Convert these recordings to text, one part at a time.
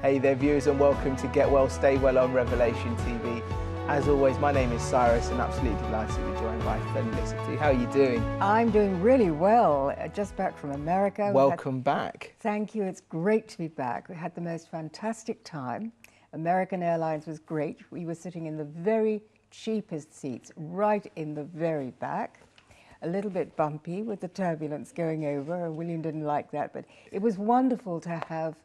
Hey there viewers, and welcome to Get Well, Stay Well on Revelation TV. As always, my name is Cyrus and absolutely delighted to be joined by Felicity. How are you doing? I'm doing really well, just back from America. Welcome back. Thank you, it's great to be back. We had the most fantastic time. American Airlines was great. We were sitting in the very cheapest seats, right in the very back. A little bit bumpy with the turbulence going over, and William didn't like that, but it was wonderful to have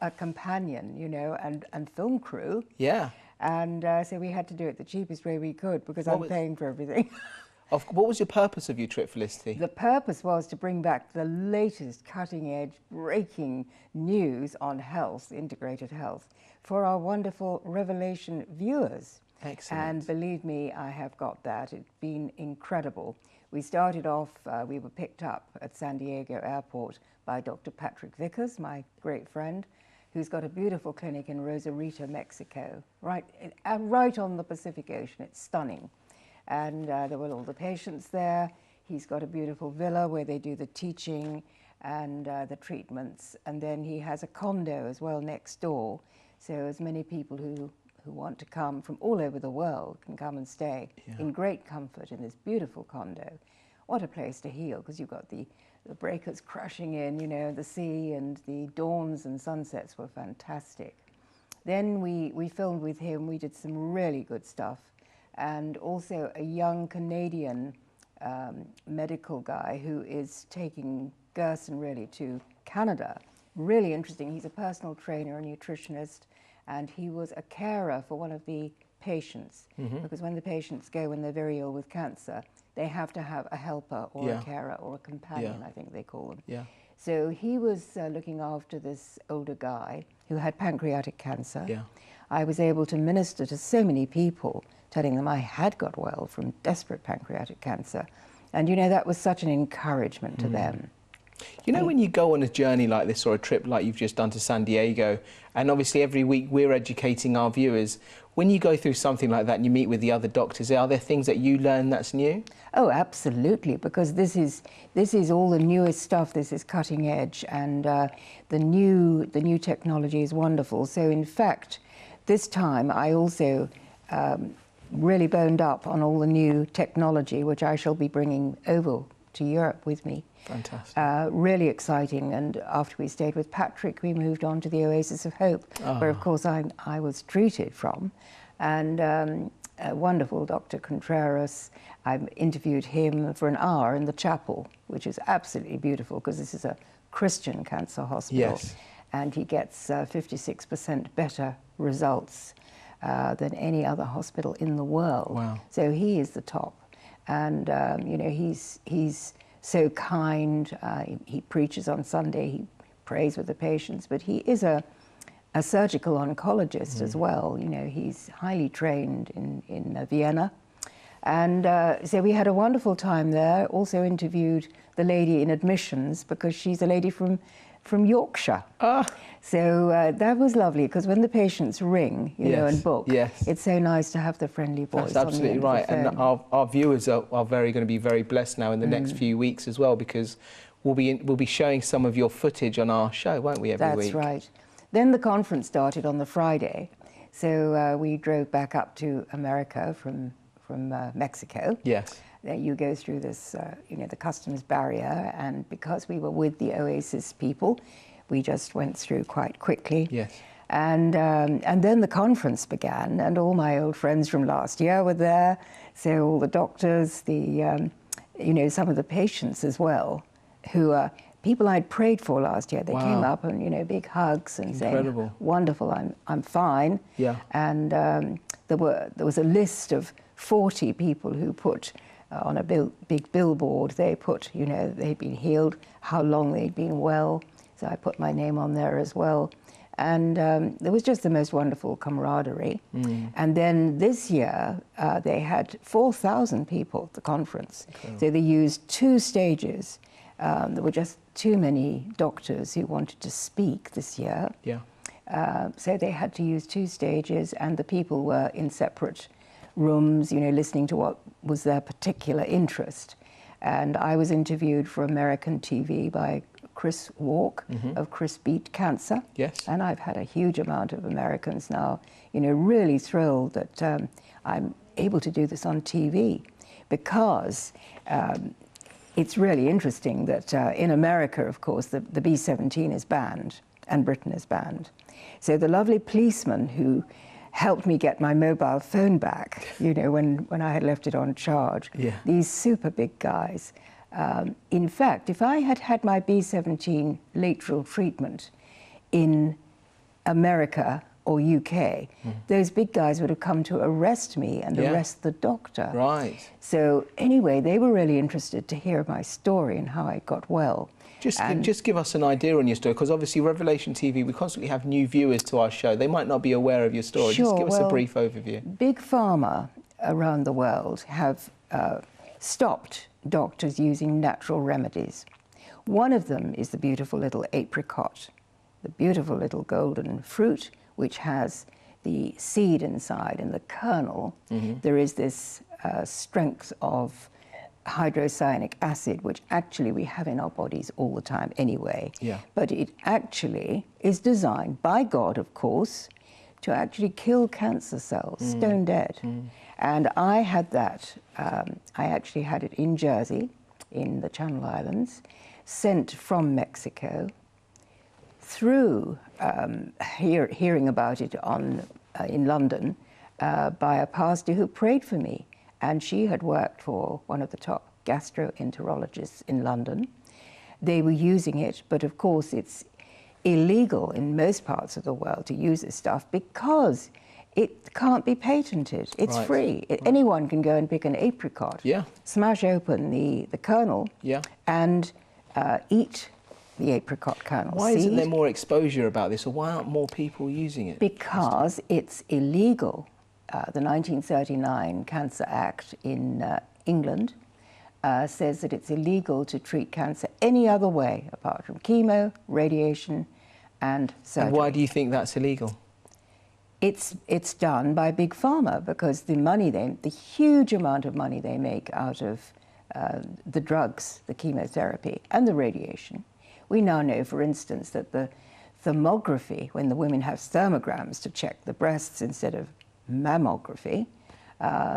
a companion, you know, and film crew. Yeah. And so we had to do it the cheapest way we could because I'm paying for everything. What was your purpose of your trip, Felicity? The purpose was to bring back the latest cutting-edge, breaking news on health, integrated health, for our wonderful Revelation viewers. Excellent. And believe me, I have got that. It's been incredible. We started off, we were picked up at San Diego Airport by Dr. Patrick Vickers, my great friend, who's got a beautiful clinic in Rosarito, Mexico, right on the Pacific Ocean. It's stunning. And there were all the patients there. He's got a beautiful villa where they do the teaching and the treatments. And then he has a condo as well next door. So as many people who want to come from all over the world can come and stay in great comfort in this beautiful condo. What a place to heal, because you've got the breakers crashing in, you know, the sea, and the dawns and sunsets were fantastic. Then we filmed with him. We did some really good stuff. And also a young Canadian medical guy who is taking Gerson really to Canada. Really interesting. He's a personal trainer, a nutritionist, and he was a carer for one of the patients, because when the patients go when they're very ill with cancer, they have to have a helper or a carer or a companion, I think they call them. Yeah. So he was looking after this older guy who had pancreatic cancer. Yeah. I was able to minister to so many people, telling them I had got well from desperate pancreatic cancer. And you know, that was such an encouragement to them. You know, when you go on a journey like this, or a trip like you've just done to San Diego, and obviously every week we're educating our viewers, when you go through something like that and you meet with the other doctors, are there things that you learn that's new? Oh, absolutely, because this is all the newest stuff. This is cutting edge, and the new technology is wonderful. So in fact, this time I also really boned up on all the new technology, which I shall be bringing over to Europe with me. Fantastic. Really exciting. And after we stayed with Patrick, we moved on to the Oasis of Hope, where of course I was treated from. And a wonderful Dr. Contreras, I interviewed him for an hour in the chapel, which is absolutely beautiful because this is a Christian cancer hospital. Yes. And he gets 56% better results than any other hospital in the world. Wow. So he is the top. And you know, he's so kind. He preaches on Sunday. He prays with the patients. But he is a surgical oncologist as well. You know, he's highly trained in Vienna. And so we had a wonderful time there. Also interviewed the lady in admissions, because she's a lady from Yorkshire. So that was lovely, because when the patients ring, you know, and book, it's so nice to have the friendly voice. That's absolutely right. And our viewers are going to be very blessed now in the next few weeks as well, because we'll be showing some of your footage on our show, won't we, every week? That's right. Then the conference started on the Friday. So we drove back up to America from Mexico. Yes. You go through this, you know, the customs barrier, and because we were with the Oasis people, we just went through quite quickly. Yes. And then the conference began, and all my old friends from last year were there. So all the doctors, you know, some of the patients as well, who are people I'd prayed for last year. They came up and, you know, big hugs and saying, "Wonderful, I'm fine." Yeah. And there was a list of 40 people who put on a big billboard. They put, you know, they'd been healed, how long they'd been well. So I put my name on there as well. And there was just the most wonderful camaraderie. And then this year, they had 4,000 people at the conference. So they used 2 stages. There were just too many doctors who wanted to speak this year. Yeah. So they had to use 2 stages, and the people were in separate rooms, you know, listening to what was their particular interest. And I was interviewed for American TV by Chris Walk of Chris Beat Cancer. Yes. And I've had a huge amount of Americans now, you know, really thrilled that I'm able to do this on TV, because it's really interesting that in America, of course, the B-17 is banned and Britain is banned. So the lovely policeman who helped me get my mobile phone back, you know, when I had left it on charge, these super big guys. In fact, if I had had my B-17 lateral treatment in America or UK, those big guys would have come to arrest me and arrest the doctor. Right. So anyway, they were really interested to hear my story and how I got well. Just give us an idea on your story, because obviously Revelation TV, we constantly have new viewers to our show. They might not be aware of your story. Sure, just give us a brief overview. Big Pharma around the world have stopped doctors using natural remedies. One of them is the beautiful little apricot, the beautiful little golden fruit, which has the seed inside and the kernel. There is this strength of hydrocyanic acid, which actually we have in our bodies all the time anyway. But it actually is designed by God, of course, to actually kill cancer cells, stone dead. And I had that, I actually had it in Jersey, in the Channel Islands, sent from Mexico, through hearing about it in London by a pastor who prayed for me. And she had worked for one of the top gastroenterologists in London. They were using it, but of course it's illegal in most parts of the world to use this stuff because it can't be patented. It's free. Anyone can go and pick an apricot, smash open the kernel, and eat the apricot kernel. Why isn't there more exposure about this, or why aren't more people using it? Because it's illegal. The 1939 Cancer Act in England says that it's illegal to treat cancer any other way apart from chemo, radiation, and surgery. And why do you think that's illegal? It's done by Big Pharma because the huge amount of money they make out of the drugs, the chemotherapy, and the radiation. We now know, for instance, that the thermography, when the women have thermograms to check the breasts instead of mammography,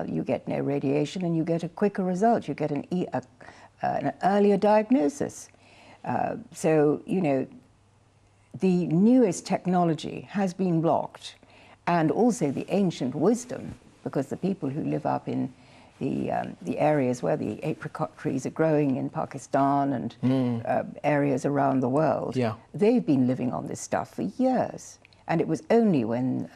you get no radiation and you get a quicker result. You get an earlier diagnosis. So, you know, the newest technology has been blocked, and also the ancient wisdom, because the people who live up in the areas where the apricot trees are growing in Pakistan and areas around the world, they've been living on this stuff for years. And it was only when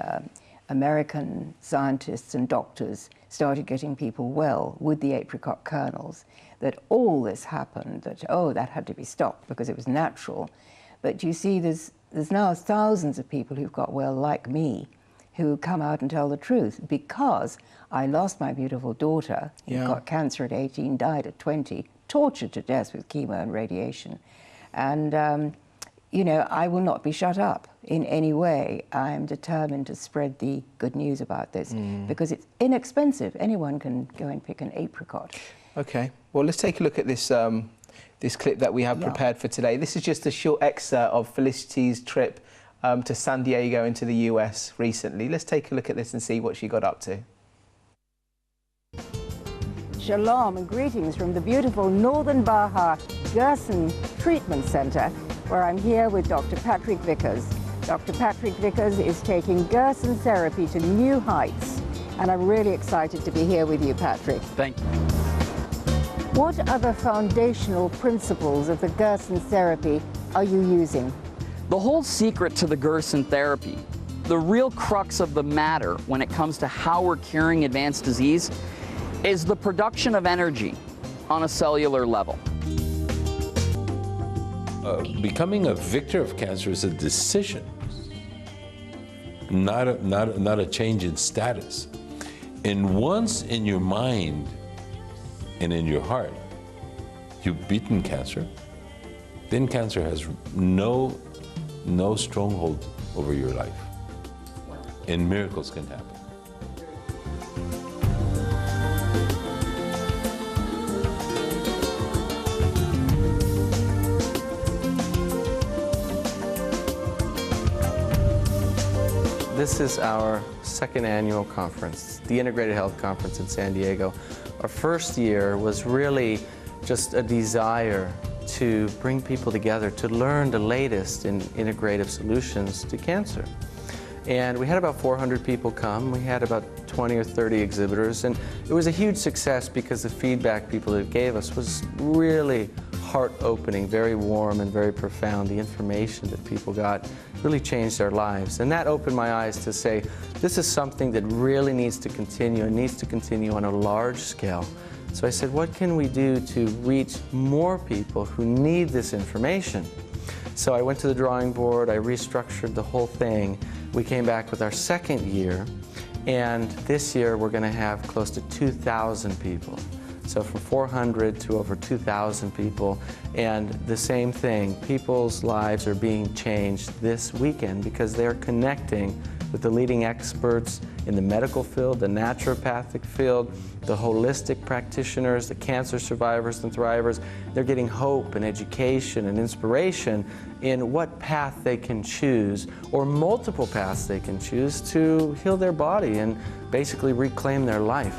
American scientists and doctors started getting people well with the apricot kernels that all this happened, that, oh, that had to be stopped because it was natural. But you see, there's now thousands of people who've got well like me who come out and tell the truth, because I lost my beautiful daughter, who got cancer at 18, died at 20, tortured to death with chemo and radiation. And, you know, I will not be shut up in any way. I am determined to spread the good news about this because it's inexpensive. Anyone can go and pick an apricot. Okay. Well, let's take a look at this this clip that we have prepared for today. This is just a short excerpt of Felicity's trip to San Diego into the US recently. Let's take a look at this and see what she got up to. Shalom and greetings from the beautiful Northern Baja Gerson Treatment Center, where I'm here with Dr. Patrick Vickers. Dr. Patrick Vickers is taking Gerson therapy to new heights, and I'm really excited to be here with you, Patrick. Thank you. What other foundational principles of the Gerson therapy are you using? The whole secret to the Gerson therapy, the real crux of the matter when it comes to how we're curing advanced disease, is the production of energy on a cellular level. Becoming a victor of cancer is a decision, not a change in status. And once in your mind and in your heart, you've beaten cancer, then cancer has no stronghold over your life, and miracles can happen. This is our second annual conference, the Integrated Health Conference in San Diego. Our first year was really just a desire to bring people together to learn the latest in integrative solutions to cancer. And we had about 400 people come. We had about 20 or 30 exhibitors, and it was a huge success because the feedback people that gave us was really heart-opening, very warm and very profound. The information that people got really changed their lives. And that opened my eyes to say, this is something that really needs to continue and needs to continue on a large scale. So I said, what can we do to reach more people who need this information? So I went to the drawing board, I restructured the whole thing. We came back with our second year, and this year we're going to have close to 2,000 people. So from 400 to over 2,000 people, and the same thing, people's lives are being changed this weekend because they're connecting with the leading experts in the medical field, the naturopathic field, the holistic practitioners, the cancer survivors and thrivers. They're getting hope and education and inspiration in what path they can choose, or multiple paths they can choose to heal their body and basically reclaim their life.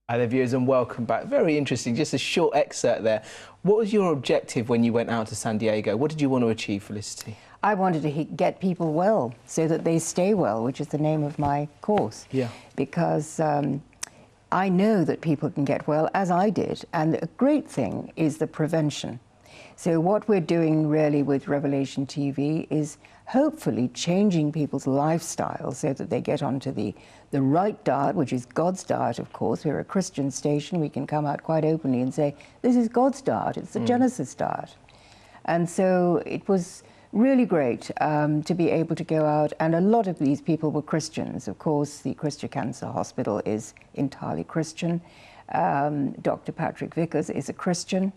Hi there, viewers, and welcome back. Very interesting, just a short excerpt there. What was your objective when you went out to San Diego? What did you want to achieve, Felicity? I wanted to get people well so that they stay well, which is the name of my course. Yeah. Because I know that people can get well, as I did, and a great thing is the prevention. So what we're doing really with Revelation TV is hopefully changing people's lifestyle so that they get onto the right diet, which is God's diet, of course. We're a Christian station. We can come out quite openly and say, this is God's diet. It's the Genesis diet. And so it was really great to be able to go out, and a lot of these people were Christians. Of course, the Christian Cancer Hospital is entirely Christian. Dr. Patrick Vickers is a Christian.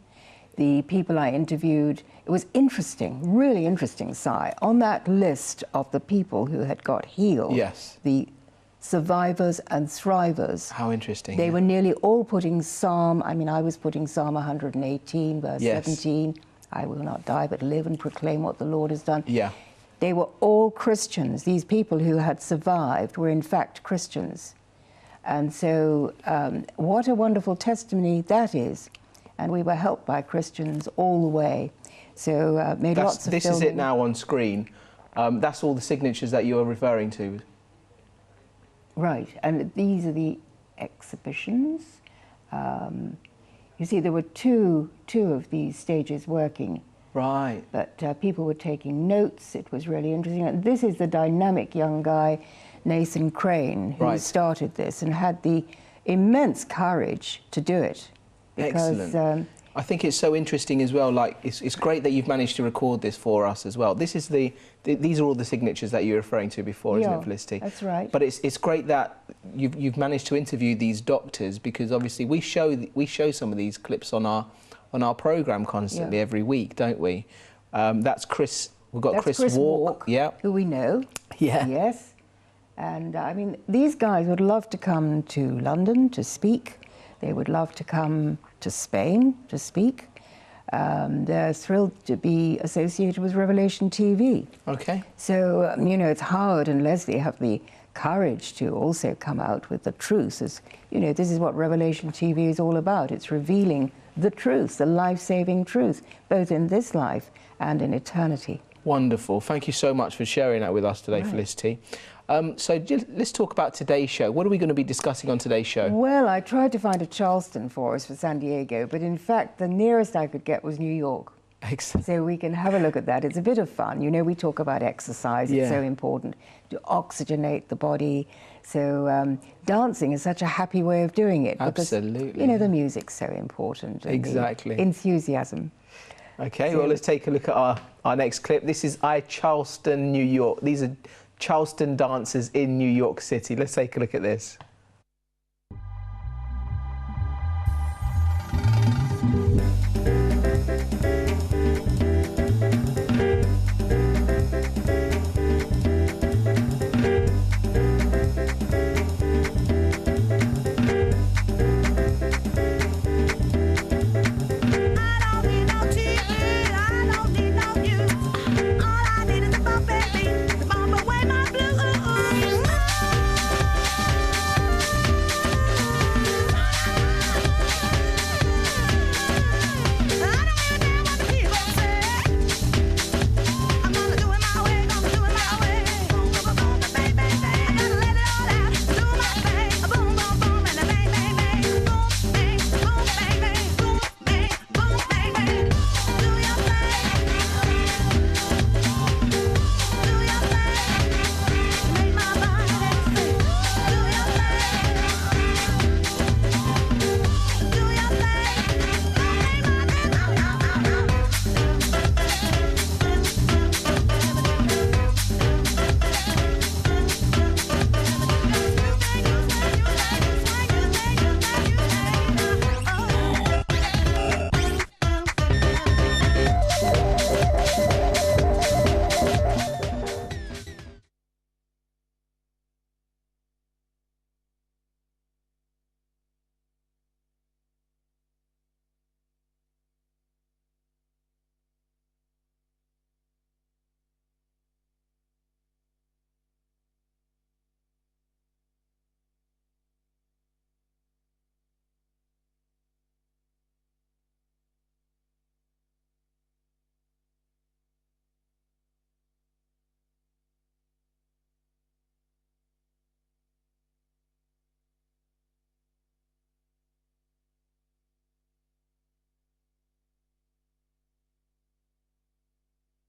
The people I interviewed, it was interesting, really interesting, Si. On that list of the people who had got healed, Yes. the survivors and thrivers. How interesting. They were nearly all putting I was putting Psalm 118, verse 17. I will not die, but live and proclaim what the Lord has done. Yeah. They were all Christians. These people who had survived were in fact Christians. And so what a wonderful testimony that is. And we were helped by Christians all the way. So made lots of This filming. is it now on screen. That's all the signatures that you're referring to. Right, and these are the exhibitions. You see, there were two of these stages working. Right. But people were taking notes. It was really interesting. And this is the dynamic young guy, Nathan Crane, who started this and had the immense courage to do it. Because, excellent. I think it's so interesting as well. Like, it's great that you've managed to record this for us as well. This is these are all the signatures that you were referring to before, isn't it, Felicity? That's right. But it's great that you've managed to interview these doctors, because obviously we show some of these clips on our programme constantly every week, don't we? That's Chris. We've got Chris Walk, who we know. Yeah. Yes. And I mean, these guys would love to come to London to speak. They would love to come to Spain to speak. They're thrilled to be associated with Revelation TV. Okay. So, you know, it's Howard and Leslie have the courage to also come out with the truth. As, you know, this is what Revelation TV is all about. It's revealing the truth, the life-saving truth, both in this life and in eternity. Wonderful. Thank you so much for sharing that with us today, Felicity. So let's talk about today's show. What are we going to be discussing on today's show? Well, I tried to find a Charleston for us for San Diego, but in fact, the nearest I could get was New York. Excellent. So we can have a look at that. It's a bit of fun. You know, we talk about exercise. It's so important to oxygenate the body. So dancing is such a happy way of doing it. Because, absolutely. you know, the music's so important. And exactly. the enthusiasm. Okay, well, let's take a look at our next clip. This is Charleston, New York. These are Charleston dancers in New York City. Let's take a look at this. I don't need no TV, I don't need no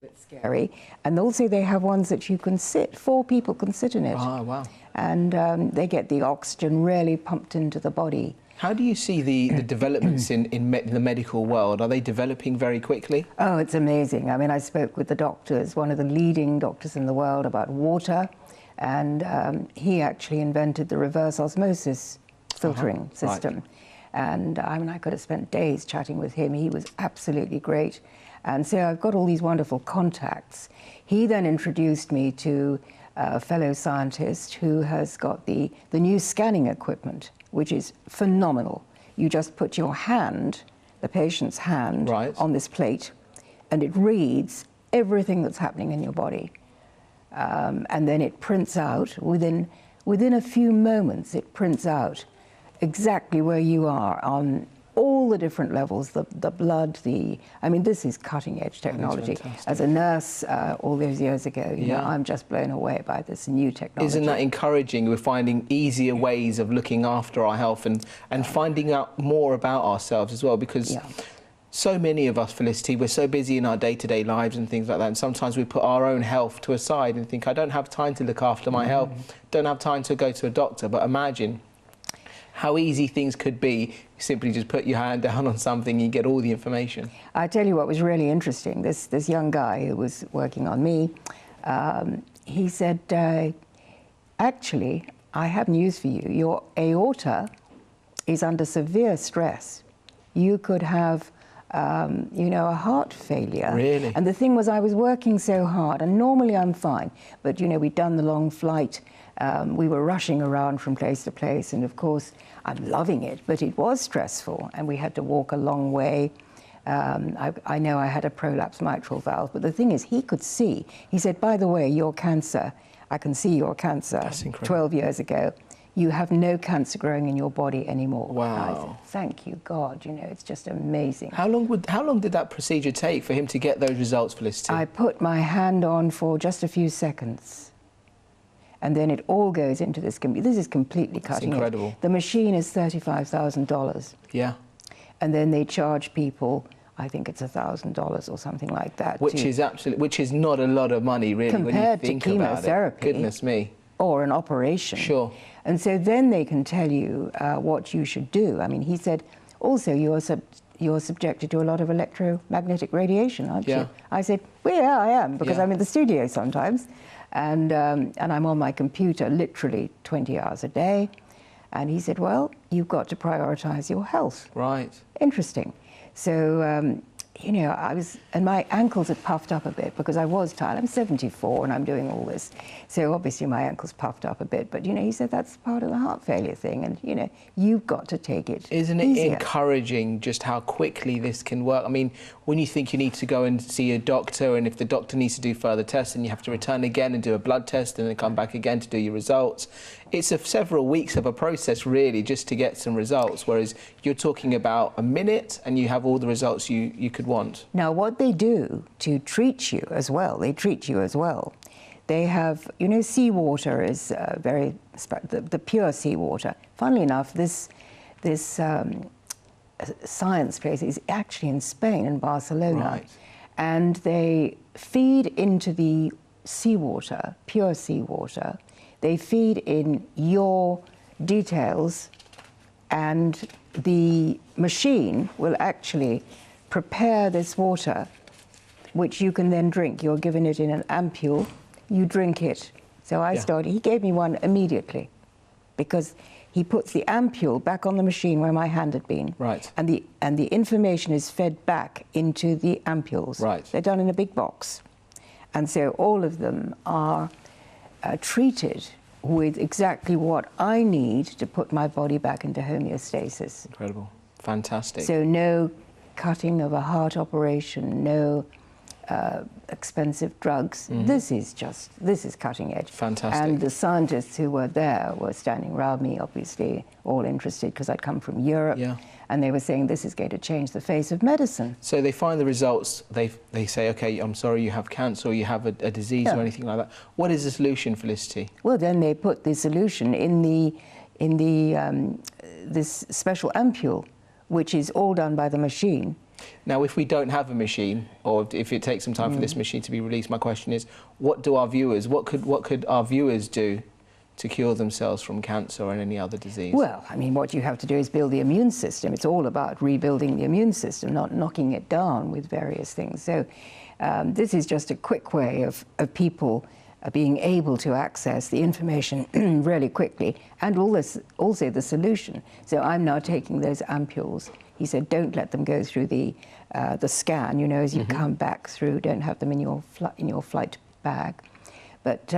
bit scary. And also they have ones that you can sit, 4 people can sit in it. Oh, wow. And they get the oxygen really pumped into the body. How do you see the developments in the medical world? Are they developing very quickly? Oh, it's amazing. I mean, I spoke with the doctors, one of the leading doctors in the world, about water, and he actually invented the reverse osmosis filtering system. Right. And I mean, I could have spent days chatting with him. He was absolutely great. And so I've got all these wonderful contacts. He then introduced me to a fellow scientist who has got the new scanning equipment, which is phenomenal. You just put your hand, the patient's hand, right, on this plate, and it reads everything that's happening in your body. And then it prints out, within a few moments, it prints out exactly where you are on all the different levels, the blood, I mean, this is cutting edge technology. As a nurse all those years ago, you know, I'm just blown away by this new technology. Isn't that encouraging? We're finding easier ways of looking after our health and finding out more about ourselves as well, because so many of us, Felicity, we're so busy in our day-to-day lives and things like that, and sometimes we put our own health to a side and think, I don't have time to look after my health, don't have time to go to a doctor. But imagine how easy things could be. You simply just put your hand down on something, you get all the information. I tell you what was really interesting. This young guy who was working on me, he said, actually, I have news for you. Your aorta is under severe stress. You could have, you know, a heart failure. Really? And the thing was, I was working so hard, and normally I'm fine, but, you know, we'd done the long flight. We were rushing around from place to place, and of course, I'm loving it, but it was stressful, and we had to walk a long way. I know I had a prolapsed mitral valve, but the thing is, he could see. He said, by the way, your cancer, I can see your cancer. That's incredible. 12 years ago. You have no cancer growing in your body anymore. Wow. And I said, thank you, God. You know, it's just amazing. How long did that procedure take for him to get those results, Felicity? I put my hand on for just a few seconds. And then it all goes into this. This is completely cutting edge. Incredible. The machine is $35,000. Yeah. And then they charge people, I think it's $1,000 or something like that. Which is not a lot of money, really, compared when you think to chemotherapy. About it. Goodness me. Or an operation. Sure. And so then they can tell you what you should do. I mean, he said, also you're subjected to a lot of electromagnetic radiation, aren't you? I said, well, yeah, I am, because I'm in the studio sometimes. And I'm on my computer literally 20 hours a day. And he said, well, you've got to prioritize your health. Right. Interesting. So, you know, and my ankles had puffed up a bit because I was tired. I'm 74 and I'm doing all this. So obviously my ankles puffed up a bit. But, you know, he said that's part of the heart failure thing. And, you know, you've got to take it Isn't it easier. encouraging just how quickly this can work? I mean, when you think you need to go and see a doctor, and if the doctor needs to do further tests, and you have to return again and do a blood test and then come back again to do your results, it's several weeks of a process, really, just to get some results, whereas you're talking about a minute and you have all the results you could want. Now, what they do to treat you as well, they have, you know, seawater is the pure seawater. Funnily enough, this science place is actually in Spain, in Barcelona. Right. And they feed into the seawater, pure seawater, they feed in your details, and the machine will actually prepare this water, which you can then drink. You're given it in an ampule, you drink it. So he gave me one immediately, because he puts the ampule back on the machine where my hand had been. Right. And the information is fed back into the ampules. Right. They're done in a big box. And so all of them are treated with exactly what I need to put my body back into homeostasis. Incredible. Fantastic. So no cutting of a heart operation, no expensive drugs. This is cutting edge. Fantastic. And the scientists who were there were standing around me, obviously, all interested, because I'd come from Europe. Yeah. And they were saying, this is going to change the face of medicine. So they find the results, they say, OK, I'm sorry, you have cancer, or you have a disease or anything like that. What is the solution, Felicity? Well, then they put the solution in this special ampule, which is all done by the machine. Now, if we don't have a machine, or if it takes some time for this machine to be released, my question is, what could our viewers do to cure themselves from cancer or any other disease? Well, I mean, what you have to do is build the immune system. It's all about rebuilding the immune system, not knocking it down with various things. So this is just a quick way of people being able to access the information really quickly, and also the solution. So I'm now taking those ampules. He said, don't let them go through the scan, you know, as you come back through. Don't have them in your flight bag. But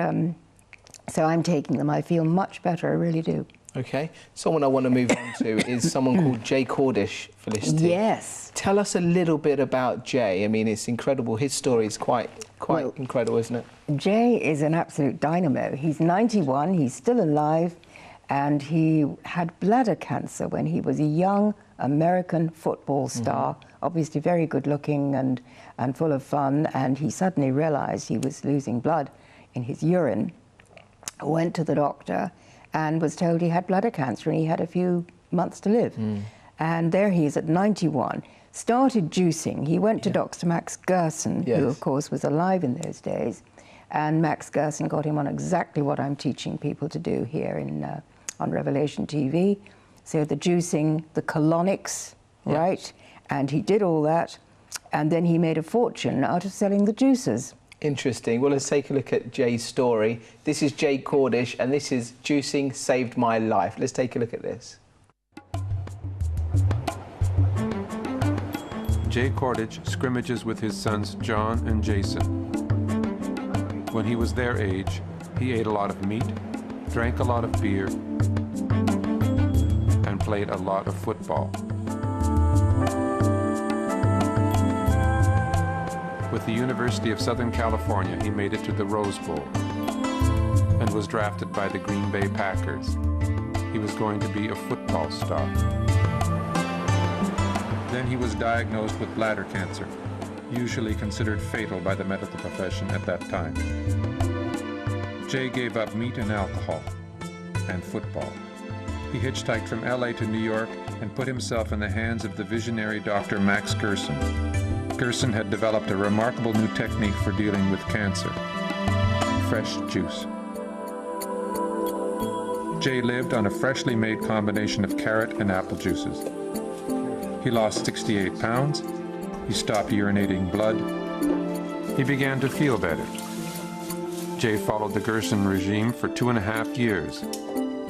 so I'm taking them. I feel much better. I really do. Okay. Someone I want to move on to is someone called Jay Cordish, Felicity. Yes. Tell us a little bit about Jay. I mean, it's incredible. His story is quite Well, incredible, isn't it? Jay is an absolute dynamo. He's 91, he's still alive, and he had bladder cancer when he was a young American football star, obviously very good looking and full of fun, and he suddenly realized he was losing blood in his urine, went to the doctor and was told he had bladder cancer and he had a few months to live. And there he is at 91. Started juicing. He went to Dr. Max Gerson, who of course was alive in those days, and Max Gerson got him on exactly what I'm teaching people to do here on Revelation TV. So the juicing, the colonics, right? And he did all that, and then he made a fortune out of selling the juices. Interesting. Well, let's take a look at Jay's story. This is Jay Cordish, and this is Juicing Saved My Life. Let's take a look at this. Jay Cordish scrimmages with his sons John and Jason. When he was their age, he ate a lot of meat, drank a lot of beer, and played a lot of football. With the University of Southern California, he made it to the Rose Bowl and was drafted by the Green Bay Packers. He was going to be a football star. Then he was diagnosed with bladder cancer, usually considered fatal by the medical profession at that time. Jay gave up meat and alcohol and football. He hitchhiked from LA to New York and put himself in the hands of the visionary Dr. Max Gerson. Gerson had developed a remarkable new technique for dealing with cancer: fresh juice. Jay lived on a freshly made combination of carrot and apple juices. He lost 68 pounds. He stopped urinating blood. He began to feel better. Jay followed the Gerson regime for 2.5 years,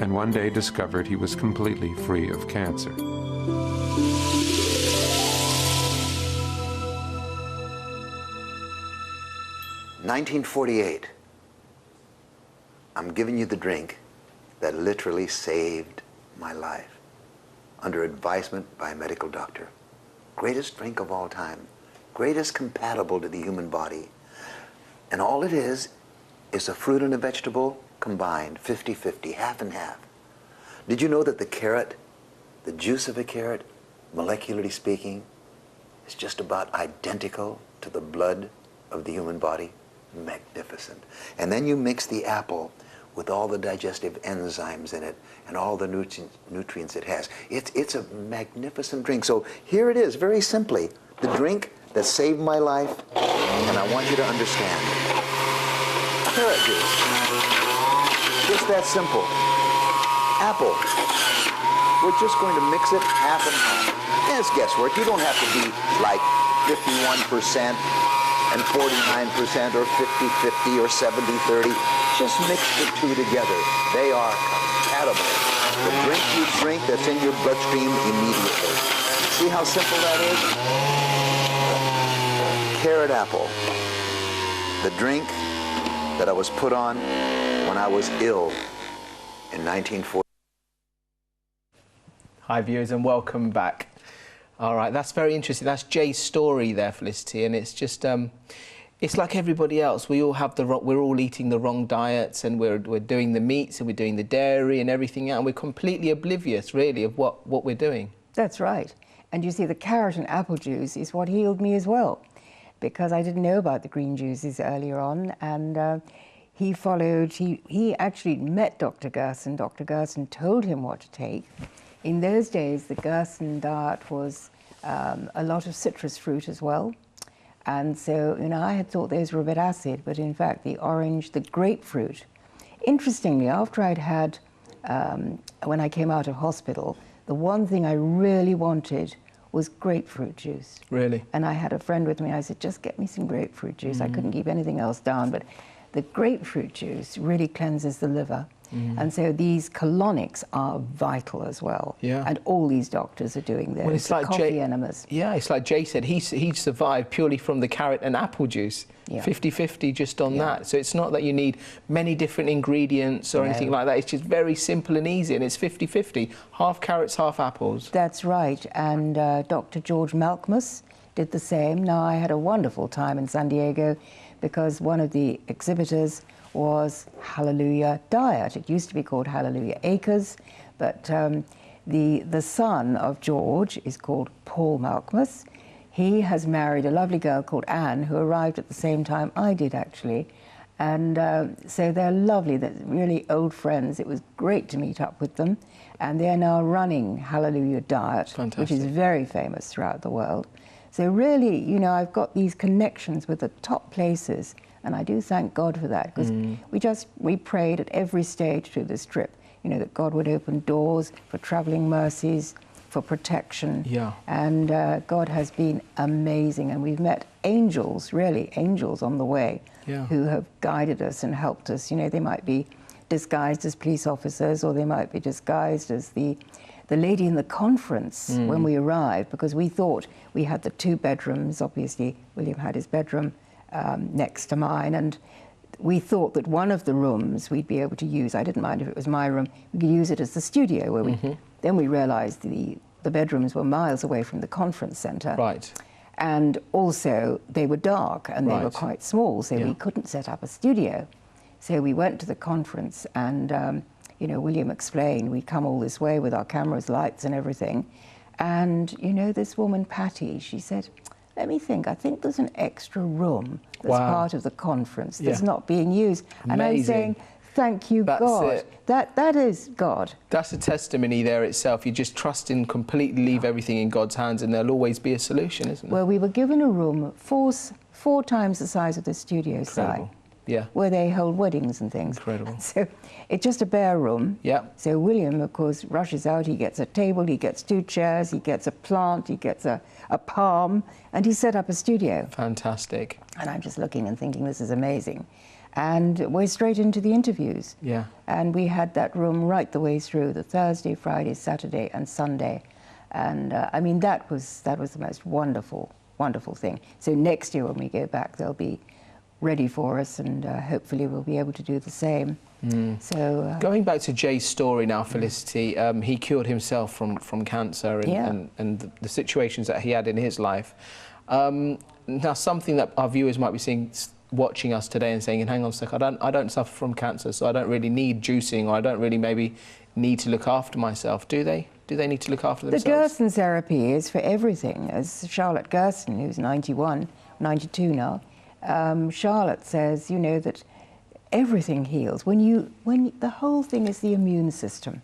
and one day discovered he was completely free of cancer. 1948, I'm giving you the drink that literally saved my life, under advisement by a medical doctor. Greatest drink of all time, greatest compatible to the human body. And all it is a fruit and a vegetable combined, 50-50, half and half. Did you know that the carrot, the juice of a carrot, molecularly speaking, is just about identical to the blood of the human body? Magnificent. And then you mix the apple with all the digestive enzymes in it and all the nutrients it has. It's a magnificent drink. So here it is, very simply, the drink that saved my life, and I want you to understand. Carrot juice. Just that simple. Apple. We're just going to mix it half and half. And it's guesswork. You don't have to be like 51% and 49% or 50-50 or 70-30. Just mix the two together. They are compatible. The drink you drink that's in your bloodstream immediately. See how simple that is? Carrot apple. The drink that I was put on when I was ill in 1940. Hi viewers, and welcome back. All right, that's very interesting. That's Jay's story there, Felicity, and it's just it's like everybody else. We all have we're all eating the wrong diets, and we're doing the meats and we're doing the dairy and everything else, and we're completely oblivious really of what we're doing. That's right. And you see, the carrot and apple juice is what healed me as well, because I didn't know about the green juices earlier on, and he actually met Dr. Gerson. Dr. Gerson told him what to take. In those days, the Gerson diet was a lot of citrus fruit as well. And so, you know, I had thought those were a bit acid, but in fact the orange, the grapefruit. Interestingly, after I'd had, when I came out of hospital, the one thing I really wanted was grapefruit juice. Really? And I had a friend with me, I said, just get me some grapefruit juice. I couldn't keep anything else down, but the grapefruit juice really cleanses the liver. And so these colonics are vital as well. Yeah. And all these doctors are doing this. Well, it's like coffee enemas. Yeah, it's like Jay said, he survived purely from the carrot and apple juice. Yeah. 50-50 just on that. So it's not that you need many different ingredients or anything like that. It's just very simple and easy, and it's 50-50. Half carrots, half apples. That's right. And Dr. George Malkmus did the same. Now, I had a wonderful time in San Diego because one of the exhibitors was Hallelujah Diet. It used to be called Hallelujah Acres, but the son of George is called Paul Malkmus. He has married a lovely girl called Anne, who arrived at the same time I did, actually. And so they're lovely, they're really old friends. It was great to meet up with them. And they're now running Hallelujah Diet, which is very famous throughout the world. So really, you know, I've got these connections with the top places, and I do thank God for that, because we prayed at every stage through this trip, you know, that God would open doors for traveling mercies, for protection. Yeah. And God has been amazing, and we've met angels, really angels on the way, who have guided us and helped us. You know, they might be disguised as police officers, or they might be disguised as the lady in the conference when we arrived, because we thought we had the 2 bedrooms. Obviously, William had his bedroom next to mine, and we thought that one of the rooms we'd be able to use, I didn't mind if it was my room, we could use it as the studio, where then we realized the bedrooms were miles away from the conference center. Right. And also they were dark and they were quite small, so we couldn't set up a studio. So we went to the conference, and you know, William explained, we come all this way with our cameras, lights and everything. And you know, this woman, Patty, she said, let me think, I think there's an extra room that's part of the conference that's not being used. And I'm saying, thank you, God. That is God. That's a testimony there itself. You just trust in, completely leave everything in God's hands, and there'll always be a solution, isn't there? Well, we were given a room four times the size of the studio side. Yeah. Where they hold weddings and things. Incredible. So it's just a bare room. Yeah. So William, of course, rushes out. He gets a table, he gets 2 chairs, he gets a plant, he gets a palm, and he set up a studio. Fantastic. And I'm just looking and thinking, this is amazing. And we're straight into the interviews. Yeah. And we had that room right the way through, the Thursday, Friday, Saturday, and Sunday. And I mean, that was the most wonderful, wonderful thing. So next year when we go back, they'll be ready for us, and hopefully we'll be able to do the same. So going back to Jay's story now, Felicity, he cured himself from cancer and the situations that he had in his life. Now, something that our viewers might be seeing, watching us today and saying, hang on a sec, I don't suffer from cancer, so I don't really need juicing, or I don't really maybe need to look after myself. Do they? Do they need to look after themselves? The Gerson therapy is for everything. As Charlotte Gerson, who's 92 now, Charlotte says, you know, that everything heals. When the whole thing is the immune system.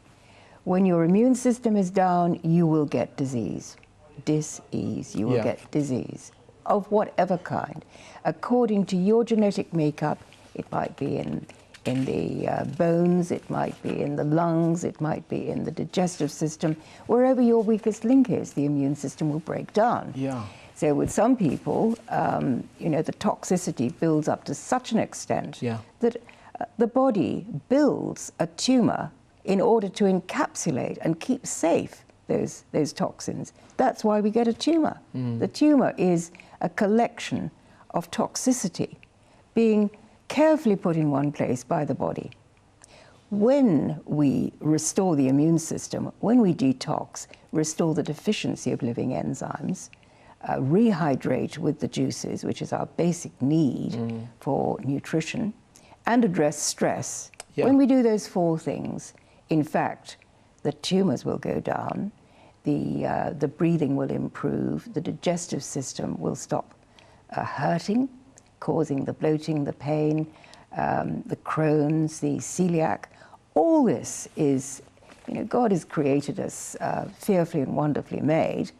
When your immune system is down, you will get disease. Dis-ease. You will get disease of whatever kind. According to your genetic makeup, it might be in the bones, it might be in the lungs, it might be in the digestive system. Wherever your weakest link is, the immune system will break down. Yeah. So with some people, you know, the toxicity builds up to such an extent that the body builds a tumor in order to encapsulate and keep safe those toxins. That's why we get a tumor. The tumor is a collection of toxicity being carefully put in one place by the body. When we restore the immune system, when we detox, restore the deficiency of living enzymes, rehydrate with the juices, which is our basic need for nutrition, and address stress. When we do those 4 things, in fact, the tumors will go down, the breathing will improve, the digestive system will stop hurting, causing the bloating, the pain, the Crohn's, the celiac. All this is, you know, God has created us fearfully and wonderfully made,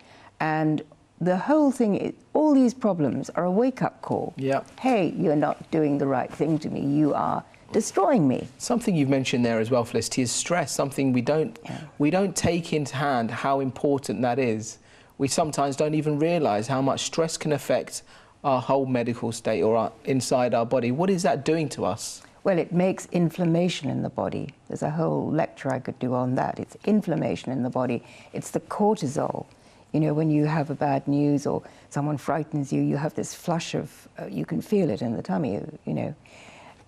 And the whole thing, all these problems are a wake-up call. Yeah. Hey, you're not doing the right thing to me. You are destroying me. Something you've mentioned there as well, Felicity, is stress. Something we don't take into hand how important that is. We sometimes don't even realise how much stress can affect our whole medical state or inside our body. What is that doing to us? Well, it makes inflammation in the body. There's a whole lecture I could do on that. It's inflammation in the body. It's the cortisol. You know, when you have a bad news or someone frightens you, you have this flush of, you can feel it in the tummy, you know.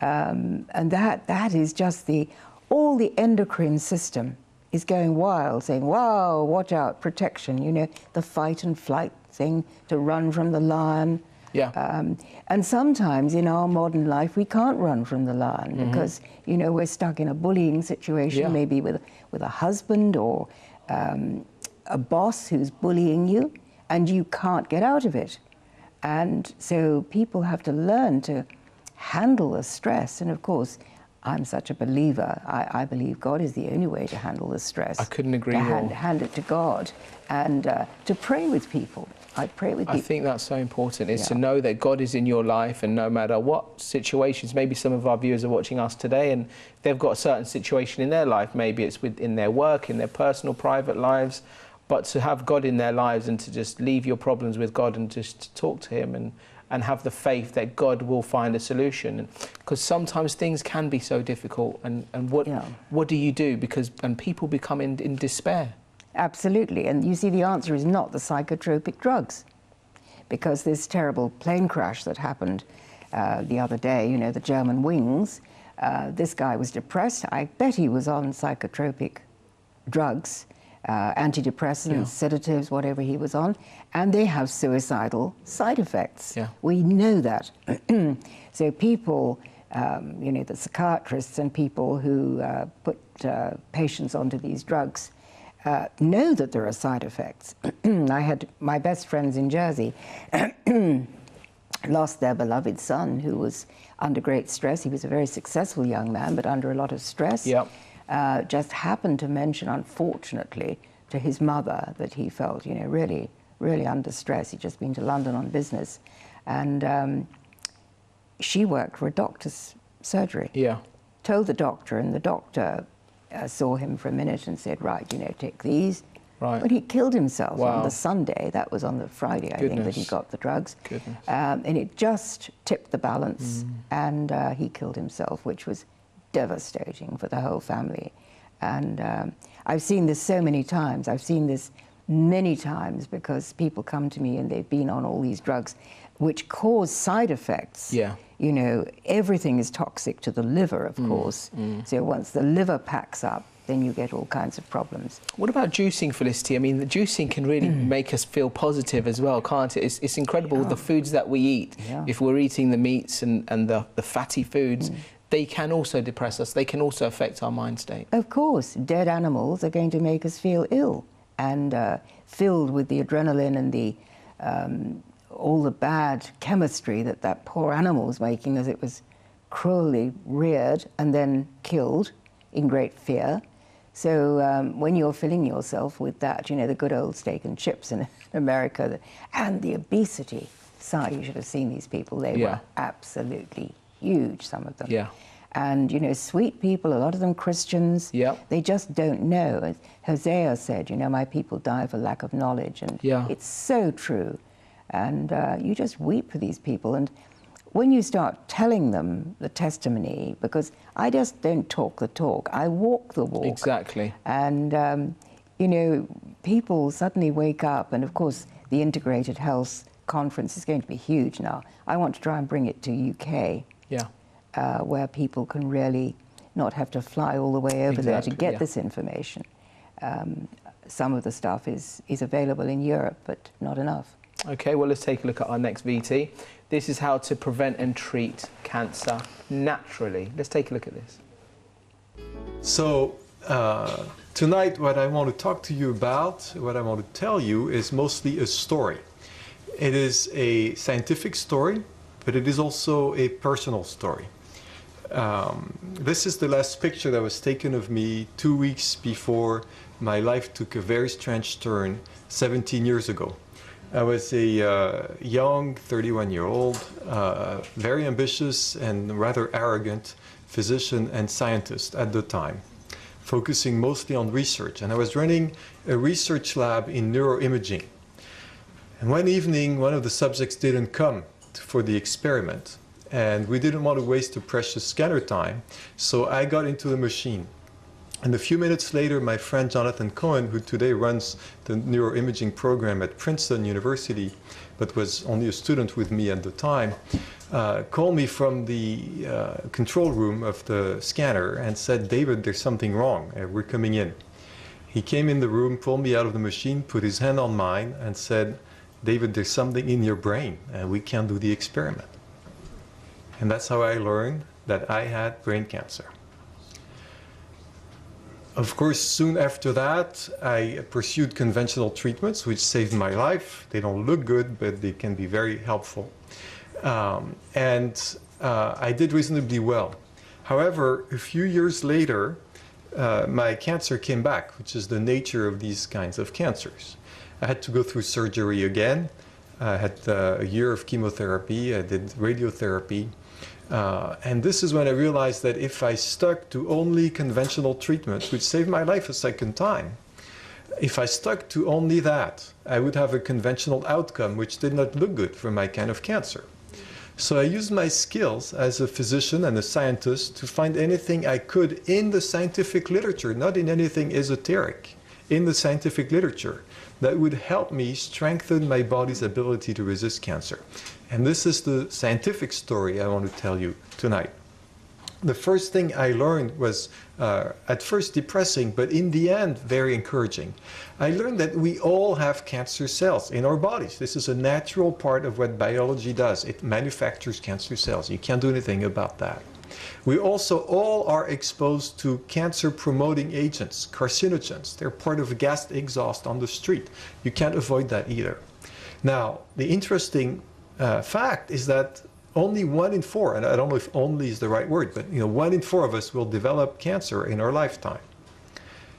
And that is just all the endocrine system is going wild, saying, wow, watch out, protection, you know, the fight and flight thing, to run from the lion. Yeah. And sometimes in our modern life, we can't run from the lion because, you know, we're stuck in a bullying situation, maybe with a husband or a boss who's bullying you, and you can't get out of it. And so people have to learn to handle the stress. And of course, I'm such a believer. I believe God is the only way to handle the stress. I couldn't agree more. Hand it to God and to pray with people. I pray with people. I think that's so important, is to know that God is in your life, and no matter what situations, maybe some of our viewers are watching us today and they've got a certain situation in their life, maybe it's in their work, in their personal, private lives, but to have God in their lives and to just leave your problems with God and just talk to Him and have the faith that God will find a solution. Because sometimes things can be so difficult, and what do you do? And people become in despair. Absolutely, and you see the answer is not the psychotropic drugs, because this terrible plane crash that happened the other day, you know, the German wings, this guy was depressed. I bet he was on psychotropic drugs, antidepressants, sedatives, whatever he was on, and they have suicidal side effects. Yeah. We know that. So people, you know, the psychiatrists and people who put patients onto these drugs know that there are side effects. I had my best friends in Jersey lost their beloved son, who was under great stress. He was a very successful young man, but under a lot of stress. Yep. Just happened to mention, unfortunately, to his mother that he felt, you know, really, really under stress. He'd just been to London on business. And she worked for a doctor's surgery. Yeah. Told the doctor, and the doctor saw him for a minute and said, right, you know, take these. Right. But he killed himself Wow. on the Sunday. That was on the Friday, I think, that he got the drugs. Goodness. And it just tipped the balance, and he killed himself, which was devastating for the whole family. And I've seen this so many times. I've seen this many times because people come to me and they've been on all these drugs which cause side effects. Yeah. You know, everything is toxic to the liver, of course. So once the liver packs up, then you get all kinds of problems. What about juicing, Felicity? I mean, the juicing can really make us feel positive as well, can't it? It's incredible, the foods that we eat. Yeah. If we're eating the meats and the fatty foods, they can also depress us. They can also affect our mind state. Of course, dead animals are going to make us feel ill, and filled with the adrenaline and the all the bad chemistry that poor animal was making, as it was cruelly reared and then killed in great fear. So when you're filling yourself with that, you know, the good old steak and chips in America, and the obesity side, you should have seen these people. They were absolutely huge, some of them. Yeah. And, you know, sweet people, a lot of them Christians, they just don't know. As Hosea said, you know, my people die for lack of knowledge. And it's so true. And you just weep for these people. And when you start telling them the testimony, because I just don't talk the talk, I walk the walk. Exactly. And, you know, people suddenly wake up, and of course the Integrated Health Conference is going to be huge now. I want to try and bring it to UK, where people can really not have to fly all the way over there to get this information. Some of the stuff is available in Europe, but not enough. Okay, well, let's take a look at our next VT. This is how to prevent and treat cancer naturally. Let's take a look at this. So tonight what I want to talk to you about, what I want to tell you, is mostly a story. It is a scientific story, but it is also a personal story. This is the last picture that was taken of me 2 weeks before my life took a very strange turn 17 years ago. I was a young 31-year-old, very ambitious and rather arrogant physician and scientist at the time, focusing mostly on research. And I was running a research lab in neuroimaging. And one evening, one of the subjects didn't come for the experiment. And we didn't want to waste the precious scanner time, so I got into the machine. And a few minutes later, my friend Jonathan Cohen, who today runs the neuroimaging program at Princeton University, but was only a student with me at the time, called me from the control room of the scanner and said, "David, there's something wrong. We're coming in." He came in the room, pulled me out of the machine, put his hand on mine, and said, "David, there's something in your brain, and we can't do the experiment." And that's how I learned that I had brain cancer. Of course, soon after that, I pursued conventional treatments, which saved my life. They don't look good, but they can be very helpful. I did reasonably well. However, a few years later, my cancer came back, which is the nature of these kinds of cancers. I had to go through surgery again. I had a year of chemotherapy. I did radiotherapy. And this is when I realized that if I stuck to only conventional treatments, which saved my life a second time, if I stuck to only that, I would have a conventional outcome which did not look good for my kind of cancer. So I used my skills as a physician and a scientist to find anything I could in the scientific literature, not in anything esoteric, in the scientific literature, that would help me strengthen my body's ability to resist cancer. And this is the scientific story I want to tell you tonight. The first thing I learned was at first depressing, but in the end very encouraging. I learned that we all have cancer cells in our bodies. This is a natural part of what biology does. It manufactures cancer cells. You can't do anything about that. We also all are exposed to cancer-promoting agents, carcinogens. They're part of gas exhaust on the street. You can't avoid that either. Now, the interesting fact is that only 1 in 4, and I don't know if only is the right word, but 1 in 4 of us will develop cancer in our lifetime.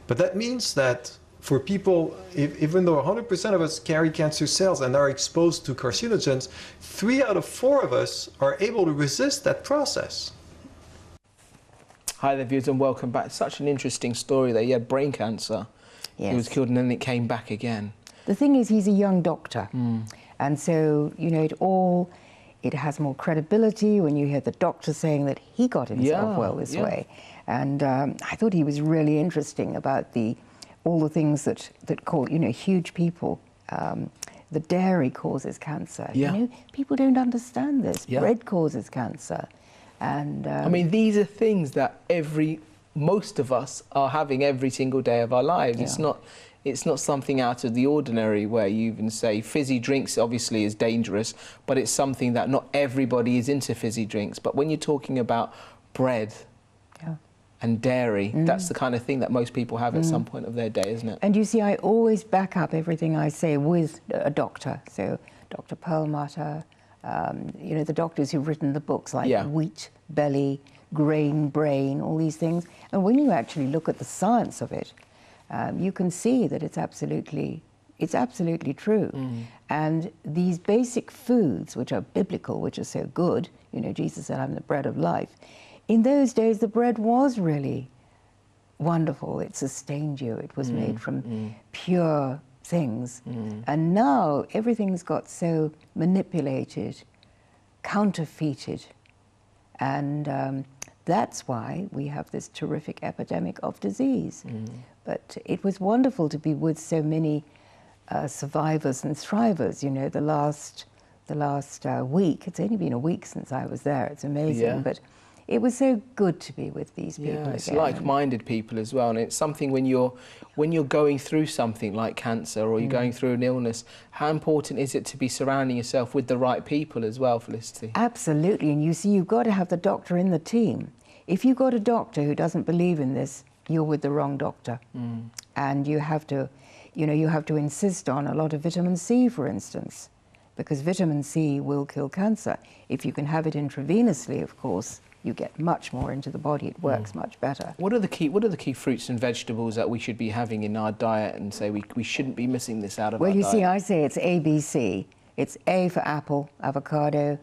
But that means that for people, even though 100% of us carry cancer cells and are exposed to carcinogens, 3 out of 4 of us are able to resist that process. Hi there, viewers, and welcome back. Such an interesting story there. He had brain cancer. Yes. He was killed and then it came back again. The thing is, he's a young doctor. And so, it has more credibility when you hear the doctor saying that he got himself well this way. And I thought he was really interesting about all the things that cause, huge people. The dairy causes cancer. People don't understand this. Bread causes cancer. And I mean, these are things that most of us are having every single day of our lives. It's not something out of the ordinary where you even say fizzy drinks obviously is dangerous, but it's something that not everybody is into fizzy drinks. But when you're talking about bread and dairy, that's the kind of thing that most people have at some point of their day, isn't it? And you see, I always back up everything I say with a doctor. So Dr. Perlmutter, the doctors who've written the books like Wheat Belly, Grain Brain, all these things. And when you actually look at the science of it, you can see that it's absolutely true. And these basic foods, which are biblical, which are so good, Jesus said, "I'm the bread of life." In those days, the bread was really wonderful. It sustained you. It was made from pure things. And now everything's got so manipulated, counterfeited. And that's why we have this terrific epidemic of disease. But it was wonderful to be with so many survivors and thrivers. The last week, it's only been a week since I was there. It's amazing, but it was so good to be with these people. It's like-minded people as well, and it's something when you're going through something like cancer or you're going through an illness, how important is it to be surrounding yourself with the right people as well, Felicity? Absolutely, and you see, you've got to have the doctor in the team. If you've got a doctor who doesn't believe in this, you're with the wrong doctor. And you have to insist on a lot of vitamin C, for instance, because vitamin C will kill cancer. If you can have it intravenously, of course, you get much more into the body. It works much better. What are the key fruits and vegetables that we should be having in our diet, and say we shouldn't be missing this out of our diet? Well, you see, I say it's ABC. It's A for apple, avocado,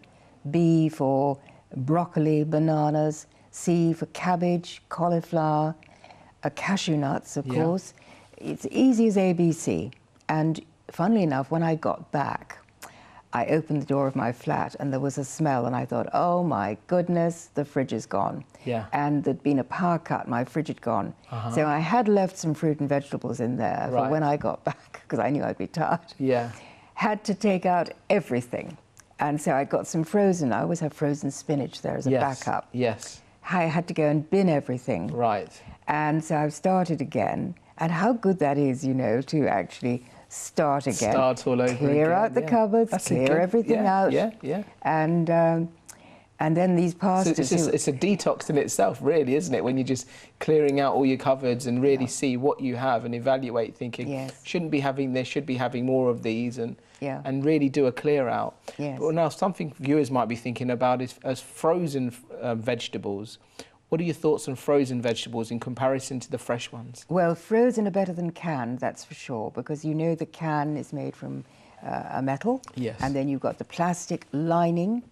B for broccoli, bananas, C for cabbage, cauliflower, cashew nuts, of course. It's easy as ABC. And funnily enough, when I got back, I opened the door of my flat and there was a smell, and I thought, oh my goodness, the fridge is gone. Yeah. And there'd been a power cut, my fridge had gone. So I had left some fruit and vegetables in there for when I got back, because I knew I'd be tired. Yeah. Had to take out everything. And so I got some frozen. I always have frozen spinach there as a backup. Yes. I had to go and bin everything. Right. And so I've started again. And how good that is, you know, to actually start again. Start all over clear again, out the cupboards, That's clear everything out. Yeah. And then these pastas. So it's a detox in itself, really, isn't it? When you're just clearing out all your cupboards and really see what you have and evaluate, thinking, shouldn't be having this, should be having more of these, and really do a clear out. Yes. Well, now something viewers might be thinking about is as frozen vegetables. What are your thoughts on frozen vegetables in comparison to the fresh ones? Well, frozen are better than canned, that's for sure, because you know the can is made from a metal. Yes. And then you've got the plastic lining,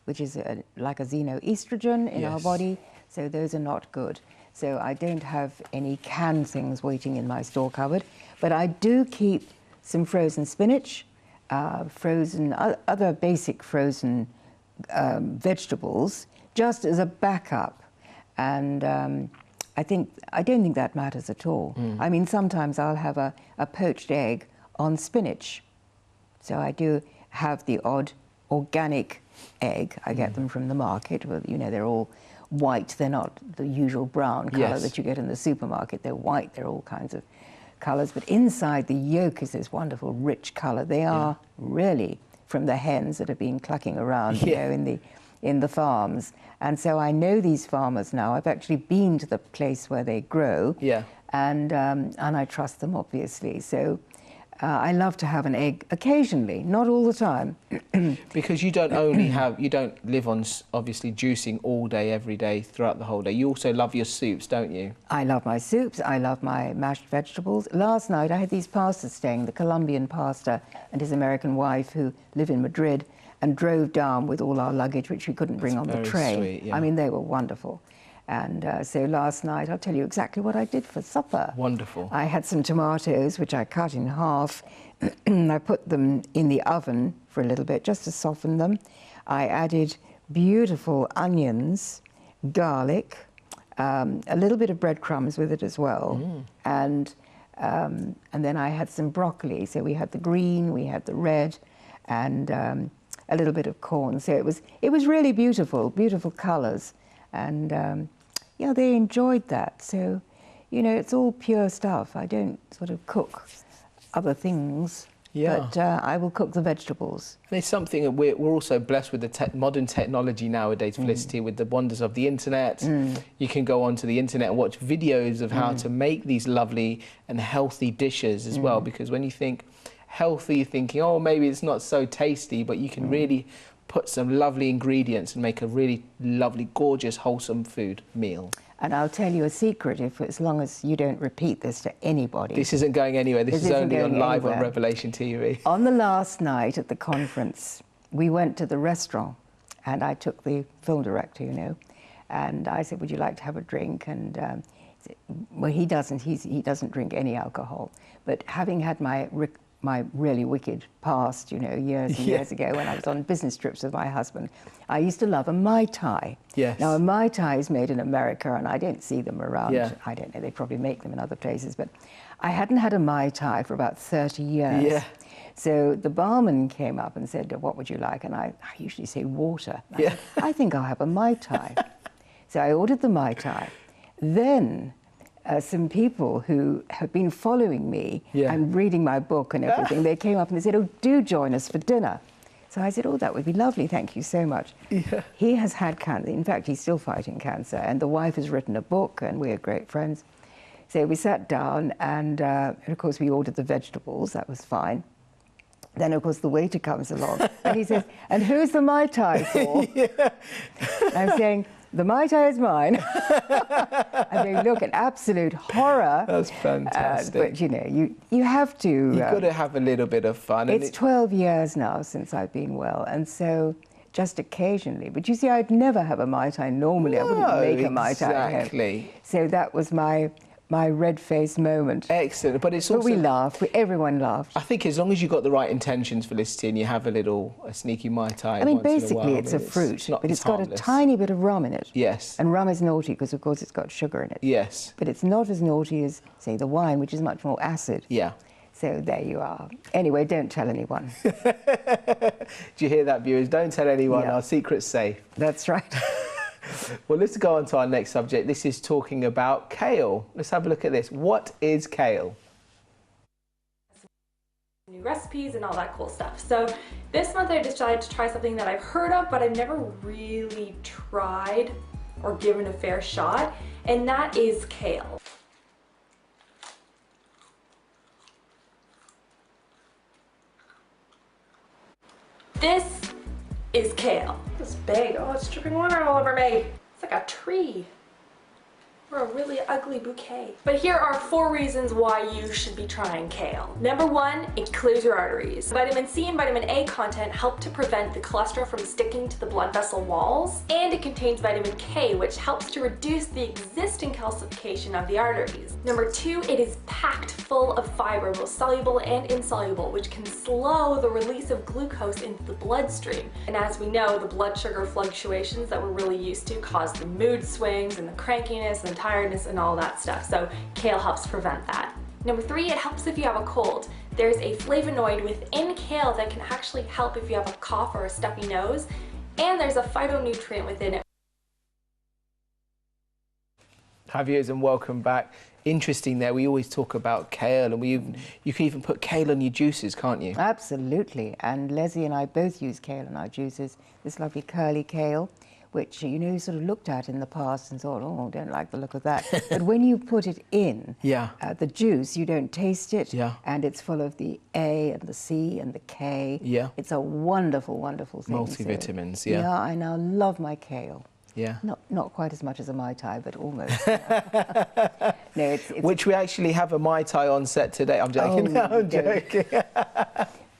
which is like a xenoestrogen in our body, so those are not good. So I don't have any canned things waiting in my store cupboard, but I do keep some frozen spinach, other basic frozen vegetables, just as a backup. And I don't think that matters at all. I mean, sometimes I'll have a poached egg on spinach. So I do have the odd organic egg. I get them from the market. Well, you know, they're all white. They're not the usual brown colour that you get in the supermarket. They're white. They're all kinds of colours. But inside the yolk is this wonderful rich colour. They are really from the hens that have been clucking around, you know, in the farms. And so I know these farmers now. I've actually been to the place where they grow. Yeah. And I trust them, obviously. So I love to have an egg occasionally, not all the time. Because you don't you don't live on, obviously, juicing all day, every day, throughout the whole day. You also love your soups, don't you? I love my soups. I love my mashed vegetables. Last night I had these pastors staying, the Colombian pastor and his American wife, who live in Madrid, and drove down with all our luggage, which we couldn't bring on the train. Sweet, yeah. I mean, they were wonderful. And so last night, I'll tell you exactly what I did for supper. Wonderful. I had some tomatoes, which I cut in half. I put them in the oven for a little bit, just to soften them. I added beautiful onions, garlic, a little bit of breadcrumbs with it as well. And then I had some broccoli. So we had the green, we had the red, and a little bit of corn. So it was really beautiful, beautiful colours. And yeah, they enjoyed that. So, you know, it's all pure stuff. I don't sort of cook other things, but I will cook the vegetables. And it's something that we're also blessed with the modern technology nowadays, Felicity, with the wonders of the internet. You can go onto the internet and watch videos of how to make these lovely and healthy dishes as well, because when you think healthy, you're thinking, oh, maybe it's not so tasty, but you can really put some lovely ingredients and make a really lovely, gorgeous, wholesome food meal. And I'll tell you a secret, as long as you don't repeat this to anybody. This isn't going anywhere. This is only on live on Revelation TV. On the last night at the conference, we went to the restaurant, and I took the film director, you know, and I said, would you like to have a drink? And well, he doesn't drink any alcohol, but having had my really wicked past, you know, years and years ago when I was on business trips with my husband, I used to love a Mai Tai. Yes. Now, a Mai Tai is made in America, and I don't see them around. I don't know, they probably make them in other places, but I hadn't had a Mai Tai for about 30 years. Yeah. So the barman came up and said, what would you like? And I usually say water. I think I'll have a Mai Tai. So I ordered the Mai Tai. Then some people who have been following me and reading my book and everything, they came up and they said, oh, do join us for dinner. So I said, oh, that would be lovely, thank you so much. He has had cancer. In fact, he's still fighting cancer, and the wife has written a book, and we're great friends. So we sat down, and of course we ordered the vegetables. That was fine. Then, of course, the waiter comes along, and he says, and who's the Mai Tai for? I'm saying, The Mai Tai is mine. And they look an absolute horror. That's fantastic. But you know, you have to. You've got to have a little bit of fun. It's 12 years now since I've been well, and so just occasionally. But you see, I'd never have a Mai Tai normally. I wouldn't make a Mai Tai at home. Exactly. So that was my red-faced moment. Excellent, but it's also... But we laughed, everyone laughed. I think as long as you've got the right intentions, Felicity, and you have a sneaky Mai Tai I mean, once in a basically while, it's a fruit, but it's got harmless. a tiny bit of rum in it. Yes. And rum is naughty because, of course, it's got sugar in it. Yes. But it's not as naughty as, say, the wine, which is much more acid. Yeah. So there you are. Anyway, don't tell anyone. Do you hear that, viewers? Don't tell anyone. Yeah. Our secret's safe. That's right. Well, let's go on to our next subject. This is talking about kale. Let's have a look at this. What is kale? New recipes and all that cool stuff. So this month I decided to try something that I've heard of, but I've never really tried or given a fair shot, and that is kale. This is kale. It's big. Oh, it's dripping water all over me. It's like a tree or a really ugly bouquet. But here are 4 reasons why you should be trying kale. Number 1, it clears your arteries. Vitamin C and vitamin A content help to prevent the cholesterol from sticking to the blood vessel walls, and it contains vitamin K, which helps to reduce the existing calcification of the arteries. Number 2, it is packed full of fiber, both soluble and insoluble, which can slow the release of glucose into the bloodstream. And as we know, the blood sugar fluctuations that we're really used to cause the mood swings and the crankiness and tiredness and all that stuff. So kale helps prevent that. Number 3, it helps if you have a cold. There's a flavonoid within kale that can actually help if you have a cough or a stuffy nose, and there's a phytonutrient within it. Hi viewers, and welcome back. Interesting there, we always talk about kale, and you can even put kale in your juices, can't you? Absolutely, and Leslie and I both use kale in our juices. This lovely curly kale, which, you know, you sort of looked at in the past and thought, oh, I don't like the look of that. But when you put it in the juice, you don't taste it, and it's full of the A and the C and the K. Yeah. It's a wonderful, wonderful thing. Multivitamins, so, yeah, I now love my kale. Yeah. Not quite as much as a Mai Tai, but almost. No, it's which we actually have a Mai Tai on set today. I'm joking. Oh, no, I'm joking.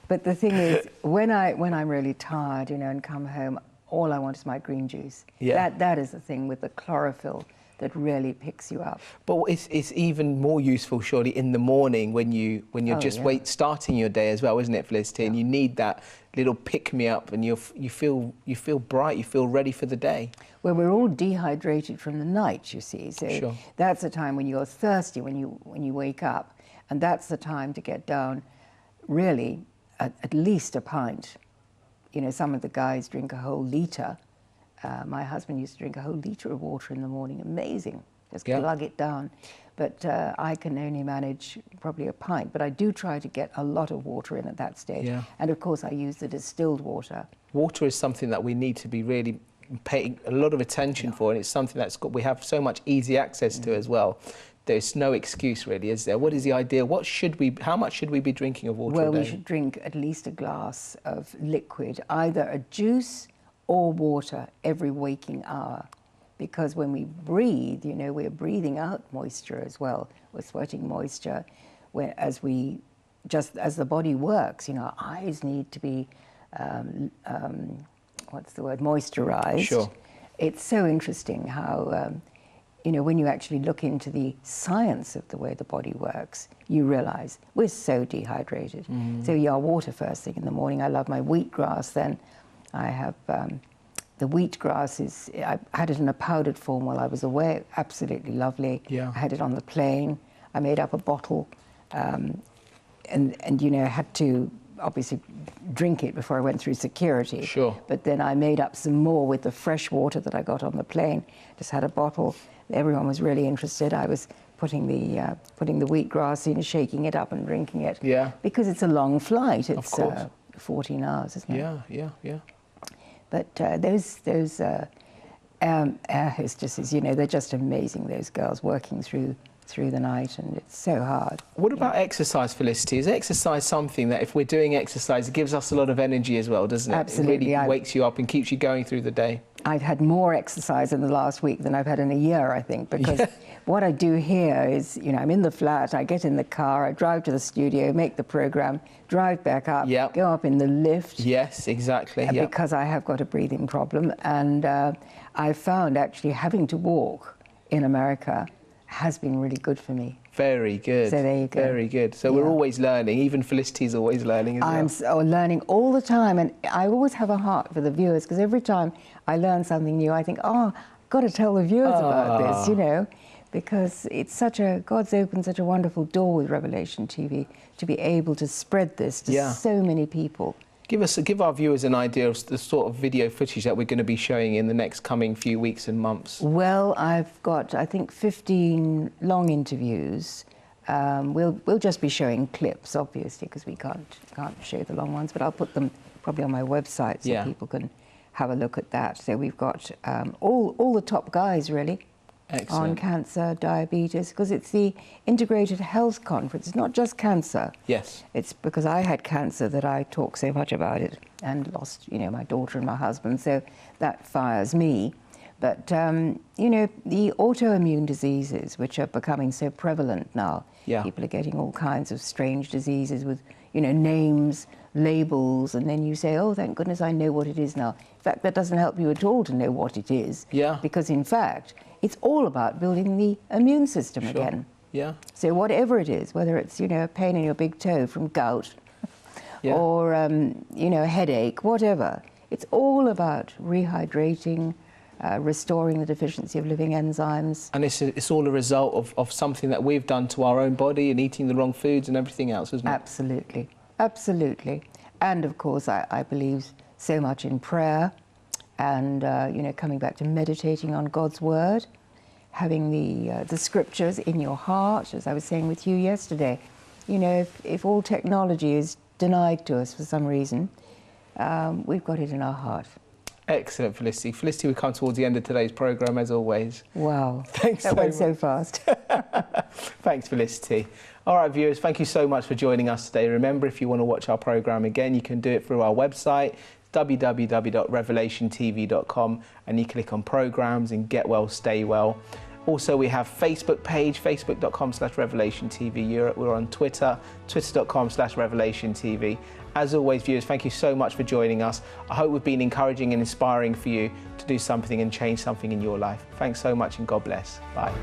But the thing is, when I'm really tired, you know, and come home, all I want is my green juice. Yeah. That is the thing with the chlorophyll that really picks you up. But it's even more useful, surely, in the morning when you're just starting your day as well, isn't it, Felicity? And you need that little pick me up, and you feel bright, you feel ready for the day. Well, we're all dehydrated from the night, you see. So that's the time when you're thirsty, when you wake up, and that's the time to get down, really, at least a pint. You know, some of the guys drink a whole litre. My husband used to drink a whole litre of water in the morning. Amazing. Just glug it down. But I can only manage probably a pint. But I do try to get a lot of water in at that stage. Yeah. And of course, I use the distilled water. Water is something that we need to be really paying a lot of attention for. And it's something we have so much easy access to as well. There's no excuse, really, is there? What is the idea? How much should we be drinking of water a day? Well, we should drink at least a glass of liquid, either a juice or water, every waking hour. Because when we breathe, you know, we're breathing out moisture as well. We're sweating moisture. As the body works, you know, our eyes need to be, moisturized. Sure. It's so interesting how... you know, when you actually look into the science of the way the body works, you realize we're so dehydrated. So water first thing in the morning. I love my wheatgrass. Then I have the wheatgrass I had it in a powdered form while I was away. Absolutely lovely. Yeah. I had it on the plane. I made up a bottle, and you know, I had to obviously drink it before I went through security. Sure. But then I made up some more with the fresh water that I got on the plane. Just had a bottle. Everyone was really interested. I was putting the wheatgrass in, shaking it up and drinking it. Yeah. Because it's a long flight. It's 14 hours, isn't it? Yeah. But those air hostesses, you know, they're just amazing, those girls working through the night, and it's so hard. What about exercise, Felicity? Is exercise something that if we're doing exercise, it gives us a lot of energy as well, doesn't it? Absolutely. It really wakes you up and keeps you going through the day. I've had more exercise in the last week than I've had in a year, I think, because what I do here is, you know, I'm in the flat, I get in the car, I drive to the studio, make the program, drive back up, go up in the lift. Yes, exactly. Because I have got a breathing problem, and I found actually having to walk in America has been really good for me. Very good. So there you go. Very good. So we're always learning. Even Felicity's always learning as well. I'm learning all the time, and I always have a heart for the viewers, because every time I learn something new, I think, oh, I've got to tell the viewers about this, you know, because it's God's opened such a wonderful door with Revelation TV to be able to spread this to so many people. Give our viewers an idea of the sort of video footage that we're going to be showing in the next coming few weeks and months. Well, I've got, I think, 15 long interviews. We'll just be showing clips, obviously, because we can't show the long ones, but I'll put them probably on my website so people can have a look at that. So we've got all the top guys, really. Excellent. On cancer, diabetes, because it's the Integrated Health Conference. It's not just cancer. Yes. It's because I had cancer that I talk so much about it and lost, you know, my daughter and my husband, so that fires me. But, you know, the autoimmune diseases, which are becoming so prevalent now, people are getting all kinds of strange diseases with, you know, names, labels, and then you say, oh, thank goodness I know what it is now. In fact, that doesn't help you at all to know what it is. Because, in fact, it's all about building the immune system again. So whatever it is, whether it's, you know, a pain in your big toe from gout or, you know, a headache, whatever, it's all about rehydrating, restoring the deficiency of living enzymes. And it's all a result of something that we've done to our own body and eating the wrong foods and everything else, isn't it? Absolutely. Absolutely. And, of course, I believe so much in prayer and, you know, coming back to meditating on God's Word, having the scriptures in your heart, as I was saying with you yesterday. You know, if all technology is denied to us for some reason, we've got it in our heart. Excellent, Felicity. Felicity, we come towards the end of today's programme, as always. Wow. Thanks that went so fast. Thanks, Felicity. All right, viewers, thank you so much for joining us today. Remember, if you want to watch our programme again, you can do it through our website, www.revelationtv.com, and you click on programmes and Get Well, Stay Well. Also, we have Facebook page, facebook.com/RevelationTV Europe. We're on Twitter, twitter.com/RevelationTV. As always, viewers, thank you so much for joining us. I hope we've been encouraging and inspiring for you to do something and change something in your life. Thanks so much and God bless. Bye.